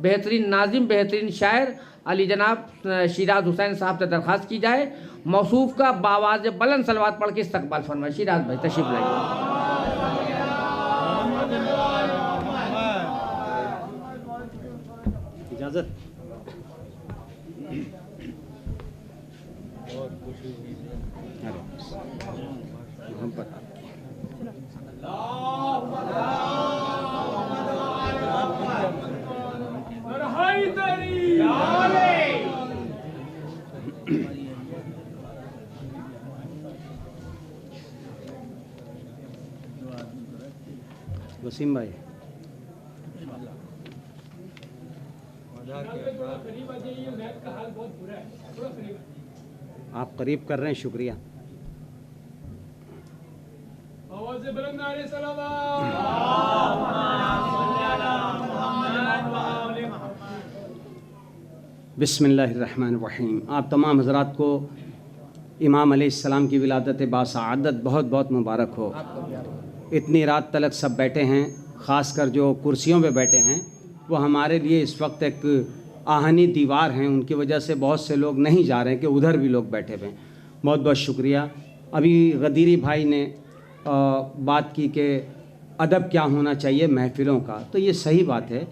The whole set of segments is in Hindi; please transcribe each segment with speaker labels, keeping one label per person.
Speaker 1: बेहतरीन नाजिम, बेहतरीन शायर अली जनाब शिराज हुसैन साहब से दरख्वास्त की जाए मौसूफ का बावाज़ बुलंद सलवात पढ़ के इस्तकबाल फरमाए। शिराज भाई तशरीफ लाइए।
Speaker 2: इजाज़त। वसीम भाई आप करीब कर रहे हैं, शुक्रिया। बिस्मिल्लाहिर्रहमानिर्रहीम। आप तमाम हज़रात को इमाम अलैहिस्सलाम की विलादत बासआदत बहुत बहुत मुबारक हो। इतनी रात तलक सब बैठे हैं, ख़ासकर जो कुर्सियों पे बैठे हैं वो हमारे लिए इस वक्त एक आहनी दीवार हैं, उनकी वजह से बहुत से लोग नहीं जा रहे हैं कि उधर भी लोग बैठे हुए हैं। बहुत बहुत शुक्रिया। अभी गदीरी भाई ने बात की कि अदब क्या होना चाहिए महफ़िलों का, तो ये सही बात है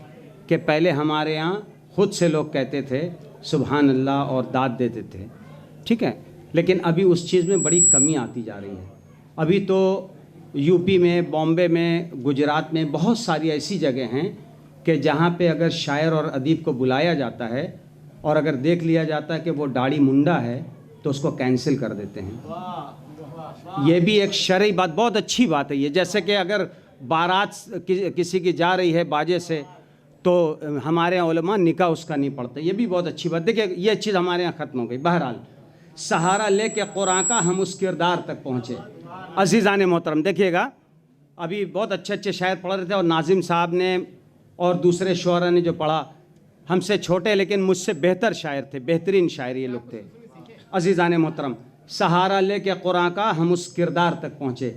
Speaker 2: कि पहले हमारे यहाँ ख़ुद से लोग कहते थे सुबहान अल्लाह और दाद देते थे, ठीक है, लेकिन अभी उस चीज़ में बड़ी कमी आती जा रही है। अभी तो यूपी में, बॉम्बे में, गुजरात में बहुत सारी ऐसी जगह हैं कि जहाँ पे अगर शायर और अदीब को बुलाया जाता है और अगर देख लिया जाता है कि वो दाढ़ी मुंडा है तो उसको कैंसिल कर देते हैं। ये भी एक शरई बात, बहुत अच्छी बात है ये। जैसे कि अगर बारात किसी की जा रही है बाजे से तो हमारे यहाँ उलमा निकाह उसका नहीं पढ़ते, ये भी बहुत अच्छी बात। देखिए ये चीज़ हमारे यहाँ ख़त्म हो गई। बहरहाल सहारा ले के कुरान का हम उस किरदार तक पहुँचे। अज़ीज़ान मोहतरम देखिएगा, अभी बहुत अच्छे अच्छे शायर पढ़ रहे थे और नाजिम साहब ने और दूसरे शुअरा ने जो पढ़ा, हमसे छोटे लेकिन मुझसे बेहतर शायर थे, बेहतरीन शायर ये लोग थे। अज़ीज़ान मोहतरम, सहारा ले के कुरान का हम उस किरदार तक पहुँचे।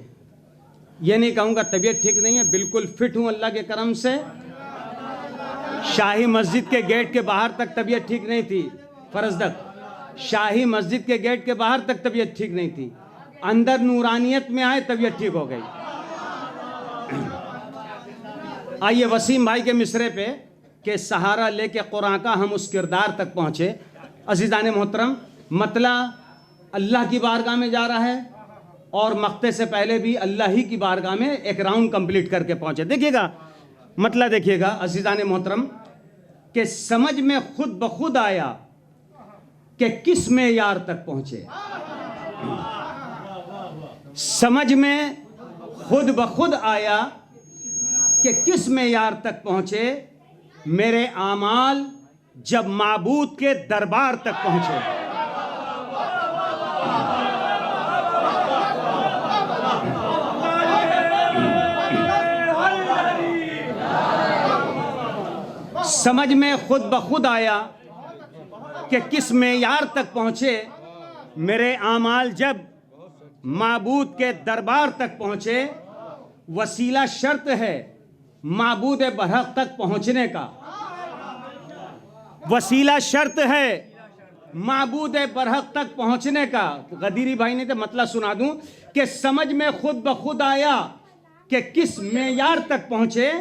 Speaker 2: ये नहीं कहूँगा तबीयत ठीक नहीं है, बिल्कुल फिट हूँ अल्लाह के करम से। शाही मस्जिद के गेट के बाहर तक तबीयत ठीक नहीं थी, फरजदक शाही मस्जिद के गेट के बाहर तक तबीयत ठीक नहीं थी, अंदर नूरानियत में आए तबीयत ठीक हो गई। आइए वसीम भाई के मिसरे पे कि सहारा लेके कुरान का हम उस किरदार तक पहुँचे। अज़ीज़ान मोहतरम, मतला अल्लाह की बारगाह में जा रहा है और मक्ते से पहले भी अल्लाह ही की बारगाह में एक राउंड कंप्लीट करके पहुँचे। देखिएगा मतलब, देखिएगा अज़ीज़ान मोहतरम कि समझ में खुद ब खुद आया कि किस मेयार तक पहुँचे। समझ में खुद ब खुद आया कि किस मेयार तक पहुँचे मेरे आमाल जब माबूद के दरबार तक पहुँचे। समझ में खुद ब खुद आया कि किस मेयार तक पहुँचे मेरे आमाल जब माबूद के दरबार तक पहुँचे। वसीला शर्त है माबूद बरहक तक पहुँचने का, वसीला शर्त है माबूद बरहक तक पहुँचने का। गदीरी भाई ने तो मतलब सुना दूं कि समझ में खुद ब खुद आया कि किस मेयार तक पहुँचे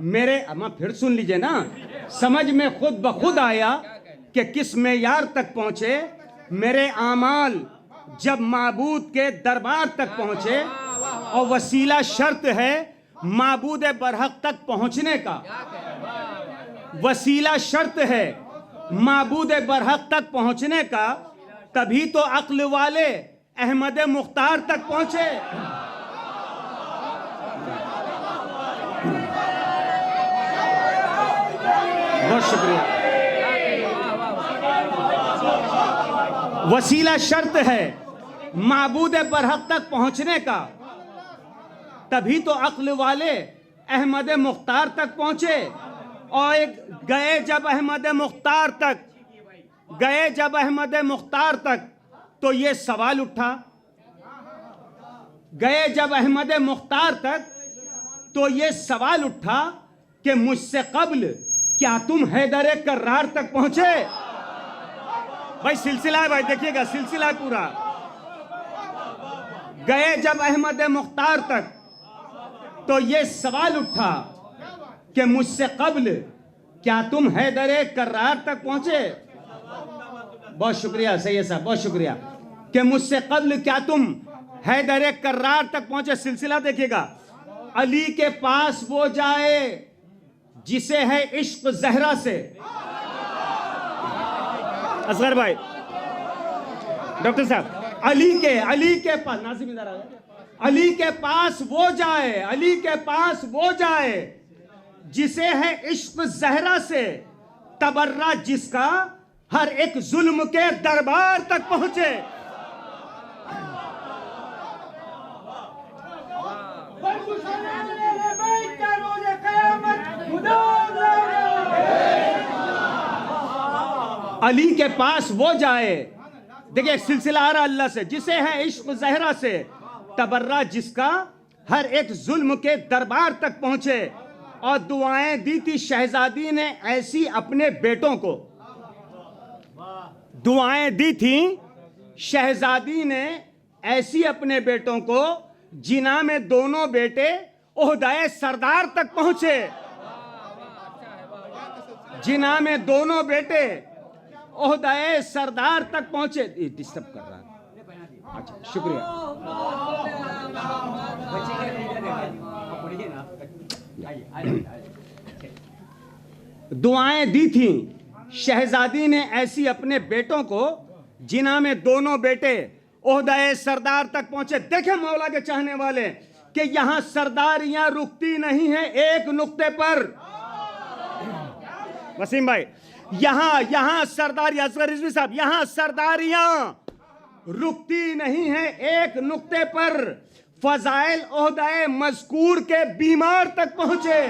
Speaker 2: मेरे, अम्मा फिर सुन लीजिए ना, समझ में खुद ब खुद आया कि किस मेयार तक पहुँचे मेरे आमाल जब माबूद के दरबार तक पहुँचे। और वसीला शर्त है माबूद बरहक तक पहुँचने का, वसीला शर्त है माबूद बरहक तक पहुँचने का। तभी तो अक्ल वाले अहमद मुख्तार तक पहुँचे। बहुत शुक्रिया। वसीला शर्त है माबूद बरहक तक पहुंचने का, तभी तो अक्ल वाले अहमद मुख्तार तक पहुंचे। और एक गए जब अहमद मुख्तार तक, गए जब अहमद मुख्तार तक तो ये सवाल उठा, गए जब अहमद मुख्तार तक तो ये सवाल उठा कि मुझसे कब्ल क्या तुम हैदर कर्रार तक पहुंचे? भाई सिलसिला है भाई, देखिएगा सिलसिला है पूरा। गए जब अहमद मुख्तार तक तो ये सवाल उठा कि मुझसे कब्ल क्या तुम हैदर कर्रार तक पहुंचे? बहुत शुक्रिया, सही है साहब, बहुत शुक्रिया। कि मुझसे कब्ल क्या तुम हैदर कर्रार तक पहुंचे। सिलसिला देखिएगा। अली के पास वो जाए जिसे है इश्क जहरा से। असगर भाई, डॉक्टर साहब, अली के पास, नासिम इधर आ जाए। अली के पास वो जाए, अली के पास वो जाए जिसे है इश्क जहरा से, तबर्रा जिसका हर एक जुल्म के दरबार तक पहुंचे। अली के पास वो जाए, देखिए सिलसिला आ रहा अल्लाह से, जिसे है इश्क जहरा से, तबर्रा जिसका हर एक जुल्म के दरबार तक पहुंचे। और दुआएं दी थी शहजादी ने ऐसी अपने बेटों को, दुआएं दी थी शहजादी ने ऐसी अपने बेटों को, जिना में दोनों बेटे ओहदाए सरदार तक पहुंचे। जिना में दोनों बेटे ओहदाए सरदार तक पहुंचे। डिस्टर्ब कर रहा है, अच्छा शुक्रिया। दुआएं दी थी शहजादी ने ऐसी अपने बेटों को, जिना में दोनों बेटे ओहदाए सरदार तक पहुंचे। देखें मौला के चाहने वाले कि यहां सरदारियां रुकती नहीं है एक नुक्ते पर। वसीम भाई, यहां सरदारियां, असगर रिजवी साहब, यहां सरदारियां रुकती नहीं है एक नुक्ते पर। फजाइल ओहदाए मजकूर के बीमार तक पहुंचे।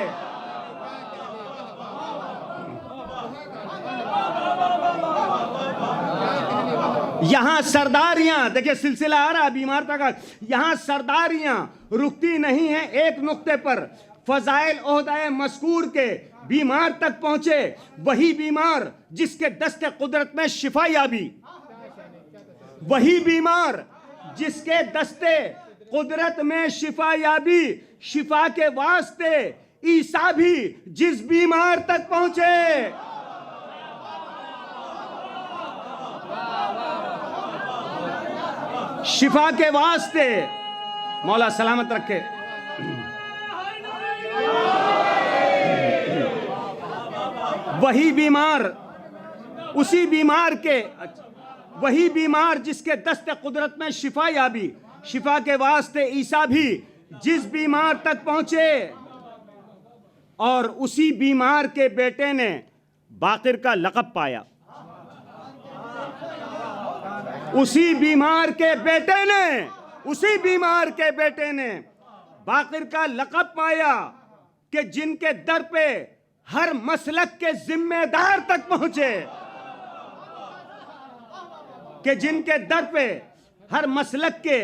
Speaker 2: यहां सरदारियां, देखिए सिलसिला आ रहा बीमार तक। यहां सरदारियां रुकती नहीं है एक नुक्ते पर। फजाइल ओहदाए मजकूर के बीमार तक पहुंचे। वही बीमार जिसके दस्ते कुदरत में शिफा याबी, वही बीमार जिसके दस्ते कुदरत में शिफा याबी, शिफा के वास्ते ईसा भी जिस बीमार तक पहुंचे। शिफा के वास्ते, मौला सलामत रखे। वही बीमार, उसी बीमार के, वही बीमार जिसके दस्ते कुदरत में शिफा याबी, शिफा के वास्ते ईसा भी जिस बीमार तक पहुंचे। और उसी बीमार के बेटे ने बाकिर का लक़ब पाया। उसी बीमार के बेटे ने, उसी बीमार के बेटे ने बाकिर का लक़ब पाया कि जिनके दर पे हर मसलक के जिम्मेदार तक पहुंचे। कि जिनके दर पे हर मसलक के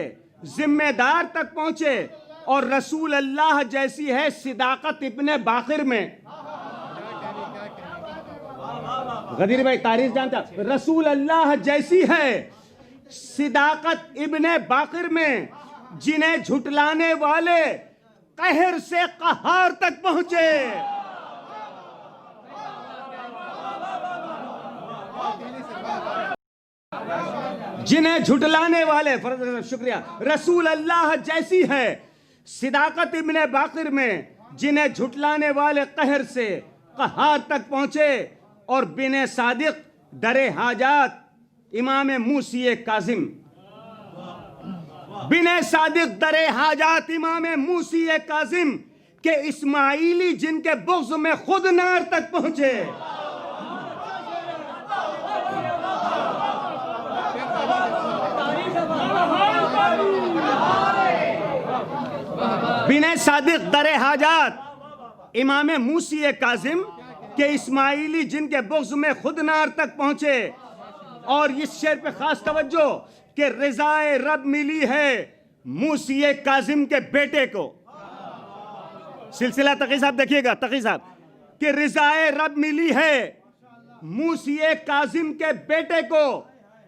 Speaker 2: जिम्मेदार तक पहुंचे। और रसूल अल्लाह जैसी है सिदाकत इब्ने बाकिर में। गदीर भाई तारीफ जानता, रसूल अल्लाह जैसी है सिदाकत इब्ने बाकिर में, जिन्हें झुटलाने वाले कहर से कहार तक पहुंचे। जिन्हें झुटलाने वाले, शुक्रिया, रसूल अल्लाह जैसी है सिदाकत इब्ने बाकिर में, जिन्हें झुटलाने वाले कहर से कहार तक पहुंचे। और बिने सादिक दरे हाजात इमाम मूसी काजिम, बिने सादिक दरे हाजात इमाम मूसी काजिम के इस्माइली जिनके बुग़्ज़ में खुद नार तक पहुंचे। बिने सादिक दरे हाजात इमाम मूसी काजिम के इस्माइली जिनके बुग़्ज़ में खुद नार तक पहुंचे। और इस शेर पे खास तवज्जो कि रिज़ाए रब मिली है मूसी काजिम के बेटे को। सिलसिला तकी साहब देखिएगा, तकी साहब,
Speaker 3: कि रिजाए रब मिली है मूसिए काजिम के बेटे को,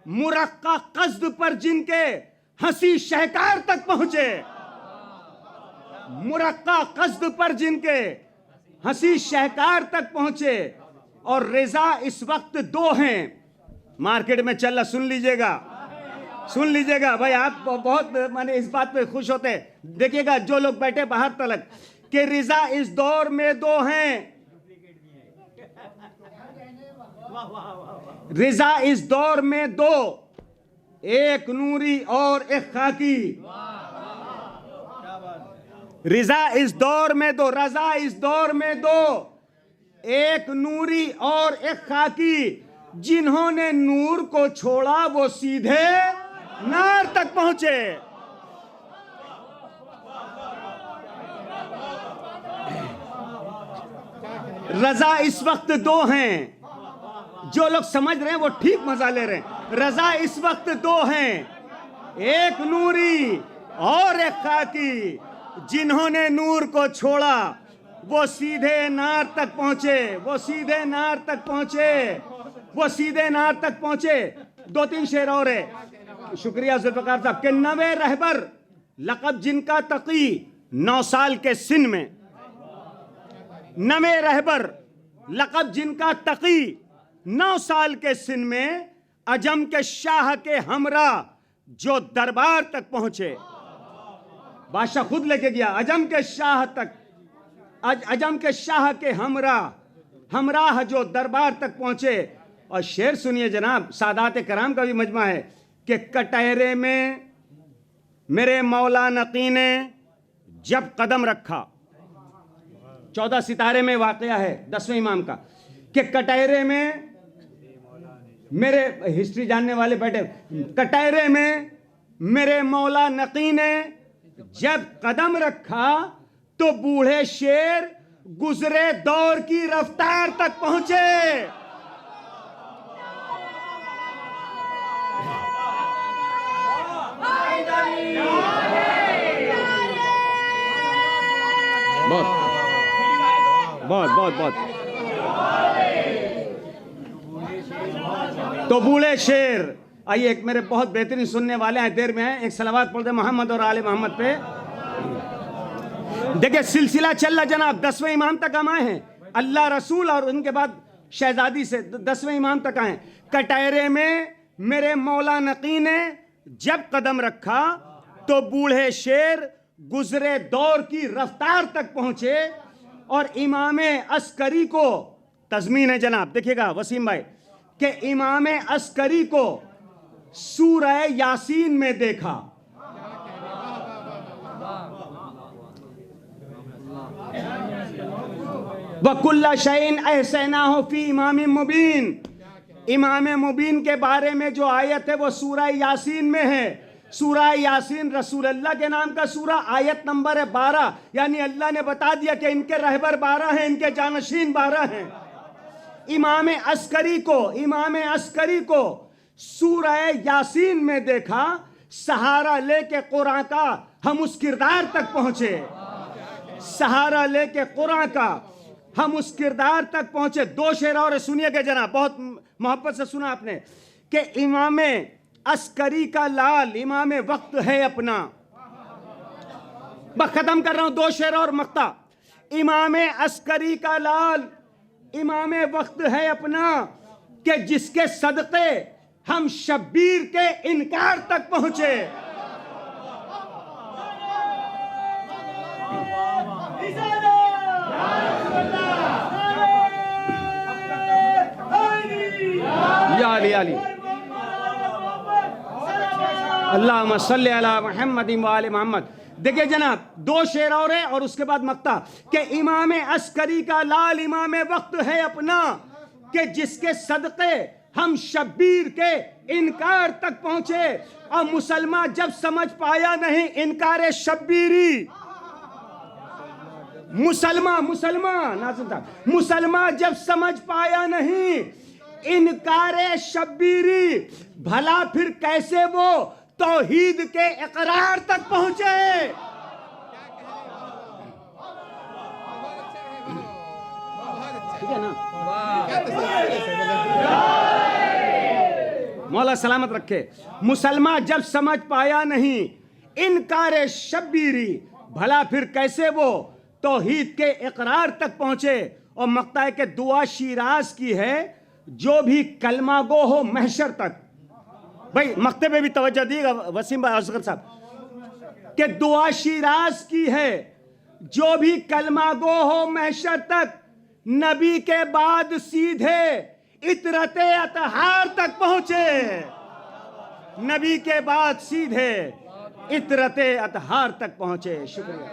Speaker 3: मुरक्का कस्द पर जिनके हंसी शहकार तक पहुंचे, मुरक्का कस्द पर जिनके हंसी शहकार तक पहुंचे। और रिजा इस वक्त दो हैं, मार्केट में चल रहा, सुन लीजिएगा भाई, आप बहुत माने इस बात पे खुश होते हैं। देखिएगा जो लोग बैठे बाहर तलक, कि रिजा इस दौर में दो हैं, रिजा इस दौर में दो, एक नूरी और एक खाकी। रिजा इस दौर में दो, रजा इस दौर में दो, एक नूरी और एक खाकी। जिन्होंने नूर को छोड़ा वो सीधे नार तक पहुंचे। रजा इस वक्त दो हैं, जो लोग समझ रहे हैं वो ठीक मजा ले रहे हैं। रजा इस वक्त दो हैं, एक नूरी और एक खाकी। जिन्होंने नूर को छोड़ा वो सीधे नार तक पहुंचे, वो सीधे नार तक पहुंचे, वो सीधे नार तक पहुंचे। दो तीन शेर और है, शुक्रिया जुल्फकार साहब। के नवे रहबर लक़ब जिनका तकी 9 साल के सिन में, नवे रहबर लक़ब जिनका तकी 9 साल के सिन में, अजम के शाह के हमरा जो दरबार तक पहुंचे। बादशाह खुद लेके गया अजम के शाह तक, अजम के शाह के हमराह जो दरबार तक पहुंचे। और शेर सुनिए जनाब, सादात कराम का भी मजमा है कि कटहरे में मेरे मौला नकी ने जब कदम रखा, 14 सितारे में वाकया है 10वें इमाम का, कि कटहरे में मेरे, हिस्ट्री जानने वाले बैठे, कटहरे में मेरे मौला नकी ने जब कदम रखा तो बूढ़े शेर गुजरे दौर की रफ्तार तक पहुंचे। बहुत तो बूढ़े शेर। आइए, एक मेरे बहुत बेहतरीन सुनने वाले हैं, देर में हैं, एक सलावत पढ़ते मोहम्मद और आले मोहम्मद पे। देखिए सिलसिला चल रहा जनाब, 10वें इमाम तक हम आए हैं, अल्लाह रसूल और उनके बाद शहजादी से 10वें इमाम तक आए। कटहरे में मेरे मौला नकी ने जब कदम रखा तो बूढ़े शेर गुजरे दौर की रफ्तार तक पहुंचे। और इमाम अस्करी को तज़मीन है जनाब, देखिएगा वसीम भाई, कि इमाम अस्करी को सूरह यासीन में देखा। वकुल्ला शैइन अहसैनाहु फी इमाम मुबीन, इमाम मुबीन के बारे में जो आयत है वो सूरह यासीन में है। सूरह यासीन रसूल अल्लाह के नाम का सूरा, आयत नंबर है 12, यानी अल्लाह ने बता दिया कि इनके रहबर 12 हैं, इनके जानशीन 12 हैं। इमाम अस्करी को सूरह यासीन में देखा, सहारा लेके कुरान का हम उस किरदार तक पहुंचे, सहारा लेके कुरान का हम उस किरदार तक पहुंचे। 2 शेर और सुनिएगा जनाब, बहुत मोहब्बत से सुना आपने, कि इमाम अस्करी का लाल इमाम वक्त है अपना। बस खत्म कर रहा हूं, 2 शेर और मक्ता। इमाम अस्करी का लाल इमाम वक्त है अपना, कि जिसके सदक़े हम शब्बीर के इनकार तक पहुंचे। या अली अल्लाहुम्मा सल्ली अला मुहम्मद व आले मोहम्मद। देखिए जनाब, 2 शेर और है और उसके बाद मक्ता, कि इमाम अस्करी का लाल इमाम वक्त है अपना, कि जिसके सदक़े हम शब्बीर के इनकार तक पहुंचे। और मुसलमान जब समझ पाया नहीं इनकार शब्बीरी, मुसलमान जब समझ पाया नहीं इनकार शब्बीरी, भला फिर कैसे वो तौहीद के इकरार तक पहुंचे।
Speaker 2: ठीक है ना?
Speaker 3: मौला सलामत रखे। मुसलमान जब समझ पाया नहीं इनकार शब्बीरी, भला फिर कैसे वो तौहीद के इकरार तक पहुंचे। और मक्ता है कि दुआ शिराज की है जो भी कलमा गो हो महशर तक। भाई मक्ते पे भी तवज्जो दिएगा वसीम भाई असगर साहब, कि दुआ शिराज की है जो भी कलमा गो हो महशर तक, नबी के बाद सीधे इतरते अतहार तक पहुंचे। नबी के बाद सीधे इतरते अतहार तक पहुंचे। शुक्रिया।